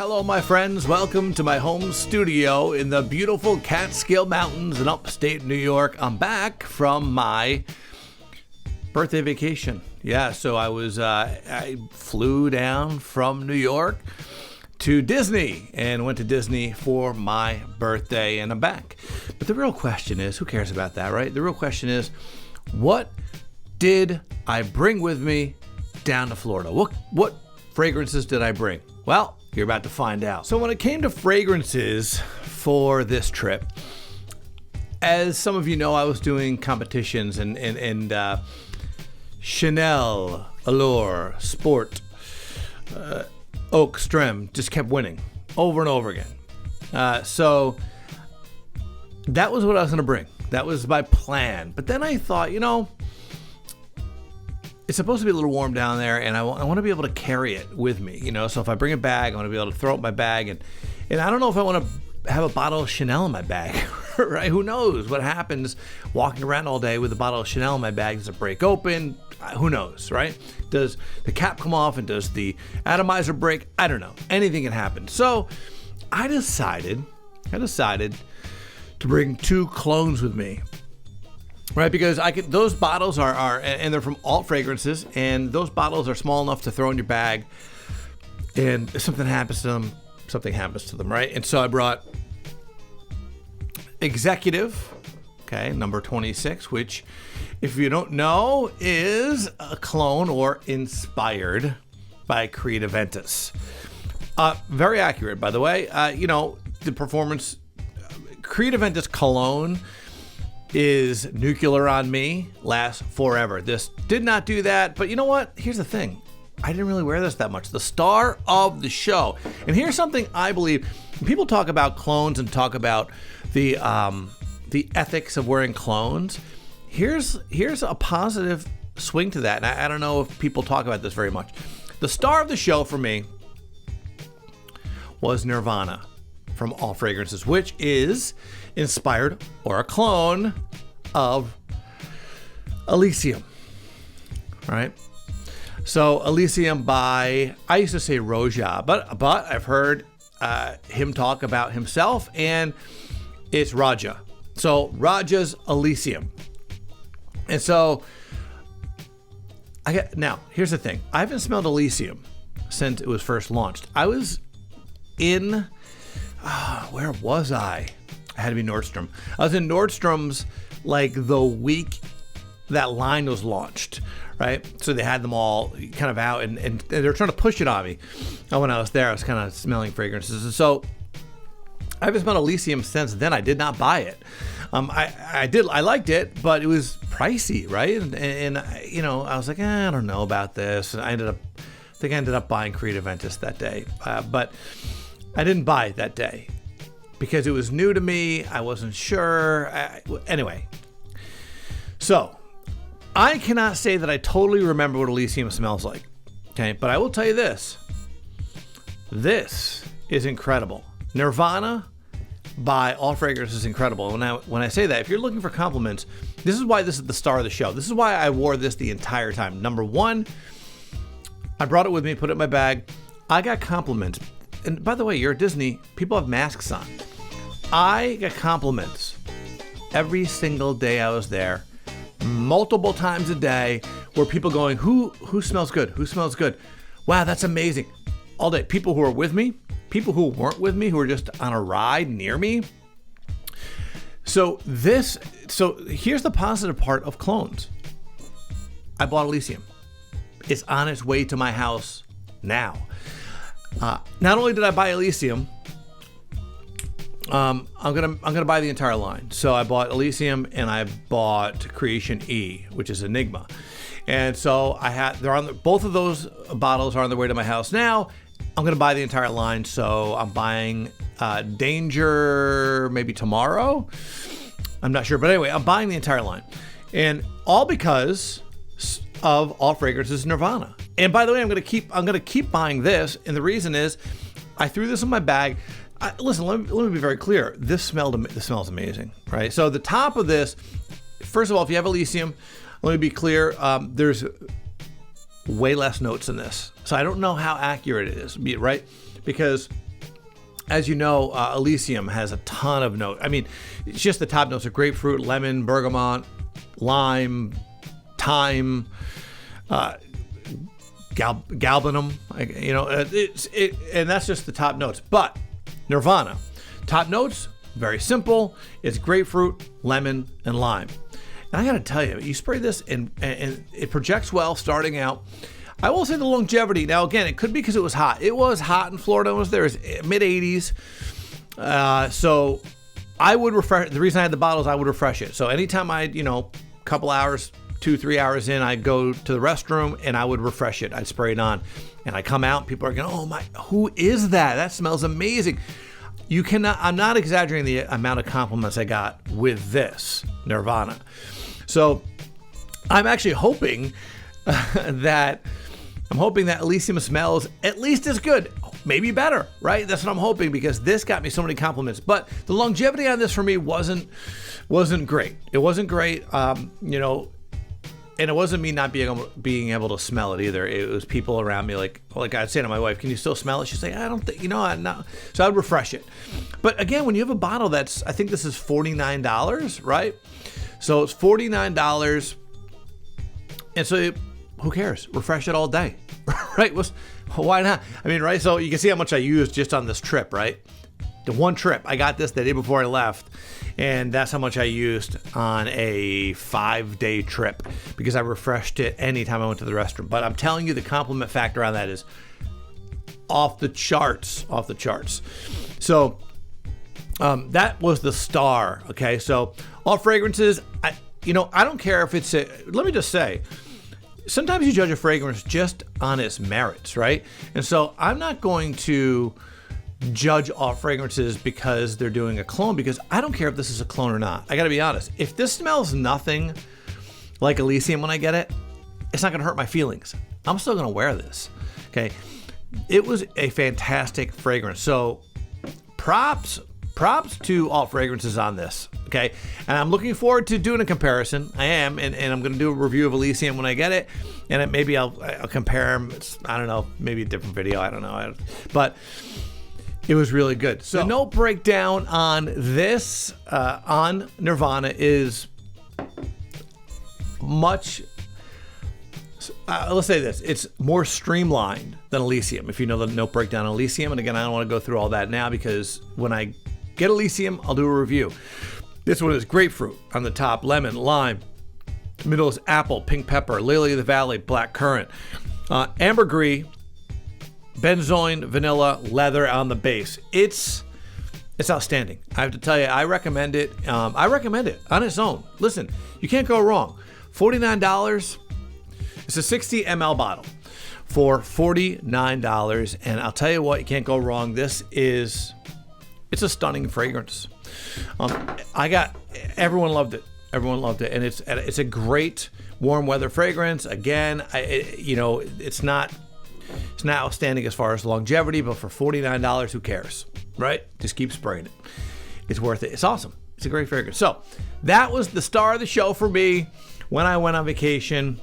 Hello, my friends. Welcome to my home studio in the beautiful Catskill Mountains in upstate New York. I'm back from my birthday vacation. Yeah, so I flew down from New York to Disney and went to Disney for my birthday, and I'm back. But the real question is, who cares about that, right? The real question is, what did I bring with me down to Florida? What fragrances did I bring? Well, you're about to find out. So when it came to fragrances for this trip, as some of you know, I was doing competitions and Chanel, Allure, Sport, Oak, Strem just kept winning over and over again. So that was what I was going to bring. That was my plan. But then I thought, it's supposed to be a little warm down there, and I want to be able to carry it with me, So if I bring a bag, I want to be able to throw it in my bag, and I don't know if I want to have a bottle of Chanel in my bag, right? Who knows what happens walking around all day with a bottle of Chanel in my bag? Does it break open? Who knows, right? Does the cap come off, and does the atomizer break? I don't know. Anything can happen. So I decided to bring 2 clones with me. Right, because those bottles are and they're from alt fragrances, and those bottles are small enough to throw in your bag, and if something happens to them, something happens to them, right? And so I brought Executive, number 26, which, if you don't know, is a clone or inspired by Creed Aventus. Very accurate, by the way. The performance, Creed Aventus cologne is nuclear on me, lasts forever. This did not do that, but you know what? Here's the thing. I didn't really wear this that much. The star of the show. And here's something I believe. When people talk about clones and talk about the ethics of wearing clones, here's a positive swing to that. And I don't know if people talk about this very much. The star of the show for me was Nirvana from All Fragrances, which is inspired or a clone of Elysium, right? So Elysium by, I used to say Roja, but I've heard him talk about himself, and it's Raja. So Raja's Elysium. And so now here's the thing. I haven't smelled Elysium since it was first launched. I was in, where was I? I had to be Nordstrom. I was in Nordstrom's like the week that line was launched, right? So they had them all kind of out, and they were trying to push it on me. And when I was there, I was kind of smelling fragrances. And so I haven't smelled Elysium since then. I did not buy it. I liked it, but it was pricey, right? And I was like, I don't know about this. And I think I ended up buying Creed Aventus that day, but I didn't buy it that day because it was new to me. I wasn't sure. Anyway, so I cannot say that I totally remember what Elysium smells like. Okay, but I will tell you this. This is incredible. Nirvana by All Fragrances is incredible. When I say that, if you're looking for compliments, this is why this is the star of the show. This is why I wore this the entire time. Number one, I brought it with me, put it in my bag. I got compliments. And by the way, you're at Disney, people have masks on. I got compliments every single day I was there, multiple times a day, where people going, who smells good? Who smells good? Wow, that's amazing. All day. People who are with me, people who weren't with me, who were just on a ride near me. So here's the positive part of clones. I bought Elysium. It's on its way to my house now. Not only did I buy Elysium, I'm gonna buy the entire line. So I bought Elysium and I bought Creation E, which is Enigma, and so both of those bottles are on their way to my house now. I'm gonna buy the entire line, so I'm buying Danger maybe tomorrow. I'm not sure, but anyway, I'm buying the entire line, and all because of All Fragrances Nirvana. And by the way, I'm gonna keep buying this, and the reason is I threw this in my bag. Listen, let me be very clear. This smells amazing, right? So the top of this, first of all, if you have Elysium, let me be clear. There's way less notes in this, so I don't know how accurate it is, right? Because as you know, Elysium has a ton of notes. I mean, it's just the top notes are grapefruit, lemon, bergamot, lime, thyme, galbanum. And that's just the top notes. But Nirvana, top notes, very simple. It's grapefruit, lemon, and lime. And I got to tell you, you spray this and it projects well starting out. I will say the longevity. Now, again, it could be because it was hot. It was hot in Florida. It was there. It was mid 80s. So I would refresh. The reason I had the bottles, I would refresh it. So anytime couple hours, 2-3 hours in, I'd go to the restroom and I would refresh it. I'd spray it on. And I come out, people are going, oh my, who is that? That smells amazing. You cannot, I'm not exaggerating the amount of compliments I got with this Nirvana. So I'm actually hoping that Elysium smells at least as good, maybe better, right? That's what I'm hoping, because this got me so many compliments. But the longevity on this for me wasn't great. It wasn't great, and it wasn't me not being able to smell it either. It was people around me, like I'd say to my wife, "Can you still smell it?" She'd say, "I don't think, I'm not." So I'd refresh it. But again, when you have a bottle I think this is $49, right? So it's $49, and so who cares? Refresh it all day, right? Why not? I mean, right? So you can see how much I used just on this trip, right? The one trip. I got this the day before I left, and that's how much I used on a 5-day trip, because I refreshed it anytime I went to the restroom. But I'm telling you, the compliment factor on that is off the charts. So that was the star. Okay, so all fragrances. I don't care if it's let me just say, sometimes you judge a fragrance just on its merits, right? And so I'm not going to judge all fragrances because they're doing a clone, because I don't care if this is a clone or not. I got to be honest. If this smells nothing like Elysium when I get it, it's not going to hurt my feelings. I'm still going to wear this. Okay. It was a fantastic fragrance. So props to all fragrances on this. Okay. And I'm looking forward to doing a comparison. I am. And I'm going to do a review of Elysium when I get it. And maybe I'll compare them. I don't know. Maybe a different video. I don't know. But it was really good. So the note breakdown on this, on Nirvana, is much, let's say this, it's more streamlined than Elysium, if you know the note breakdown on Elysium. And again, I don't want to go through all that now, because when I get Elysium, I'll do a review. This one is grapefruit on the top, lemon, lime. Middle is apple, pink pepper, lily of the valley, black currant, ambergris, benzoin, vanilla, leather on the base. It's outstanding. I have to tell you, I recommend it. I recommend it on its own. Listen, you can't go wrong. $49. It's a 60 ml bottle for $49. And I'll tell you what, you can't go wrong. It's a stunning fragrance. Everyone loved it. Everyone loved it. And it's a great warm weather fragrance. Again, it's not outstanding as far as longevity, but for $49, who cares, right? Just keep spraying it. It's worth it. It's awesome. It's a great fragrance. So that was the star of the show for me when I went on vacation,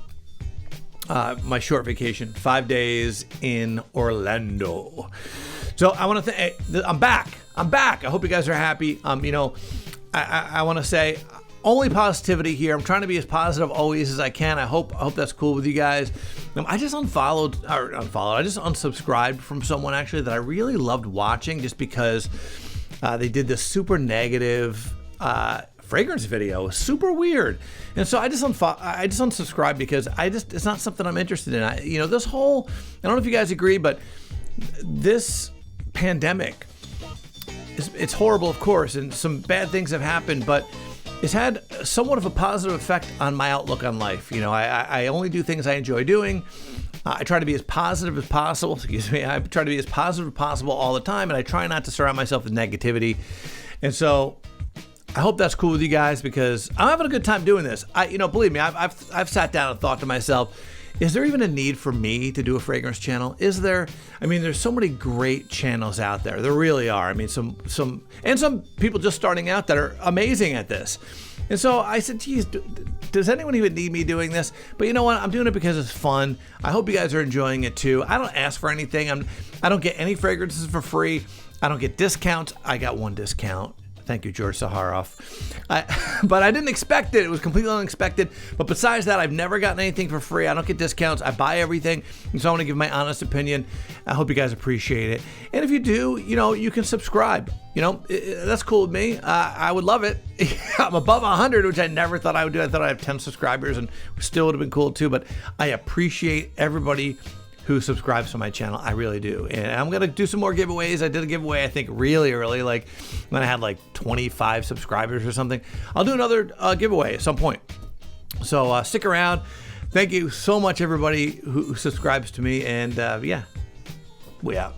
my short vacation, 5 days in Orlando. So I want to thank, I'm back. I hope you guys are happy. I want to say, only positivity here. I'm trying to be as positive always as I can. I hope that's cool with you guys. I just I just unsubscribed from someone actually that I really loved watching, just because they did this super negative fragrance video. It was super weird. And so I just unsubscribed, because it's not something I'm interested in. This whole, I don't know if you guys agree, but this pandemic, it's horrible, of course, and some bad things have happened, but it's had somewhat of a positive effect on my outlook on life. I only do things I enjoy doing. I try to be as positive as possible. I try to be as positive as possible all the time, and I try not to surround myself with negativity. And so I hope that's cool with you guys, because I'm having a good time doing this. Believe me, I've sat down and thought to myself, is there even a need for me to do a fragrance channel? Is there? I mean, there's so many great channels out there. There really are. I mean, some people just starting out that are amazing at this. And so I said, geez, does anyone even need me doing this? But you know what? I'm doing it because it's fun. I hope you guys are enjoying it too. I don't ask for anything. I don't get any fragrances for free. I don't get discounts. I got one discount. Thank you, George Saharoff. But I didn't expect it. It was completely unexpected. But besides that, I've never gotten anything for free. I don't get discounts. I buy everything. And so I want to give my honest opinion. I hope you guys appreciate it. And if you do, you can subscribe. That's cool with me. I would love it. I'm above 100, which I never thought I would do. I thought I'd have 10 subscribers and still would have been cool too. But I appreciate everybody who subscribes to my channel. I really do. And I'm going to do some more giveaways. I did a giveaway, I think, really early, like when I had like 25 subscribers or something. I'll do another giveaway at some point. So stick around. Thank you so much, everybody who subscribes to me. And yeah, we out.